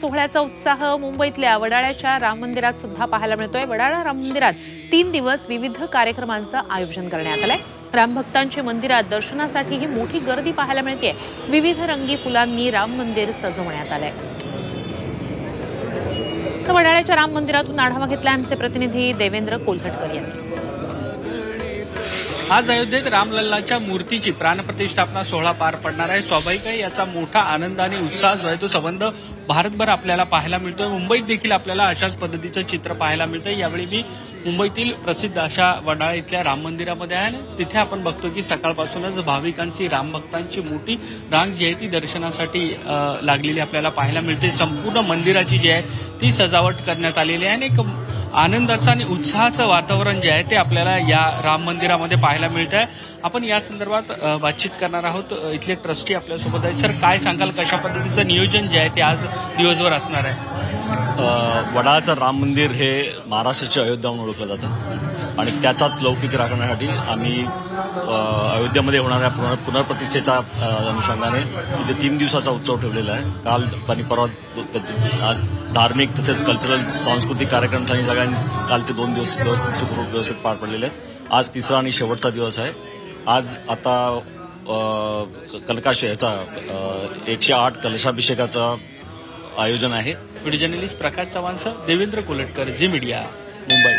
सोहळ्याचा उत्साह मुंबईतल्या वडाळ्याच्या राम मंदिरात सुद्धा पाहायला मिळतोय। वडाळा राम मंदिरात 3 दिवस विविध कार्यक्रमांचं आयोजन करण्यात आलंय। राम भक्तांची मंदिरात दर्शनासाठीही मोठी गर्दी पाहायला मिळते। विविध रंगी फुलांनी राम मंदिर सजवण्यात आलंय। तर वडाळ्याच्या राम मंदिरातून आढावा घेतला आमचे प्रतिनिधी देवेंद्र कोल्हटकर यांनी। आज अयोध्येत रामलल्लाच्या मूर्तीची प्राणप्रतिष्ठापना सोहळा पार पडणार आहे। स्वाभाविक आहे, याचा मोठा आनंद आणि उत्साह जो आहे तो संबंध भारतभर आपल्याला पाहायला मिळतोय। मुंबईत देखील आपल्याला अशाच पद्धतीचं चित्र पाहायला मिळतंय। यावेळी मी मुंबईतील प्रसिद्ध अशा वडाळा इथल्या राम मंदिरामध्ये आहे। तिथे आपण बघतो की सकाळपासूनच भाविकांची, रामभक्तांची मोठी रांग जी आहे ती दर्शनासाठी लागलेली आपल्याला पाहायला मिळते। संपूर्ण मंदिराची जी आहे ती सजावट करण्यात आलेली आहे आणि एक आनंदाचं आणि उत्साहाचं वातावरण जे आहे ते आपल्याला या राम मंदिरामध्ये पाहायला मिळत आहे। आपण या संदर्भात बातचीत करणार आहोत। इथले ट्रस्टी आपल्यासोबत आहेत। सर, काय सांगाल, कशा पद्धतीचं नियोजन जे आहे ते आज दिवसभर असणार आहे? वडाळ्याचं राम मंदिर हे महाराष्ट्राची अयोध्या म्हणून ओळखलं जातं आणि त्याचाच लौकिक राखण्यासाठी आम्ही अयोध्येमध्ये होणाऱ्या पुनर्प्रतिष्ठेच्या अनुषंगाने इथे 3 दिवसाचा उत्सव ठेवलेला आहे। काल आणि परवा धार्मिक तसेच कल्चरल सांस्कृतिक कार्यक्रमांसाठी सगळ्यांनी कालचे 2 दिवस व्यवस्थित पार पडलेले आहेत। आज तिसरा आणि शेवटचा दिवस आहे। आज आता याचा 108 कलशाभिषेकाचा आयोजन आहे। व्हिडिओ जर्नलिस्ट प्रकाश चव्हाण, देवेंद्र कोल्हटकर, झी मीडिया, मुंबई।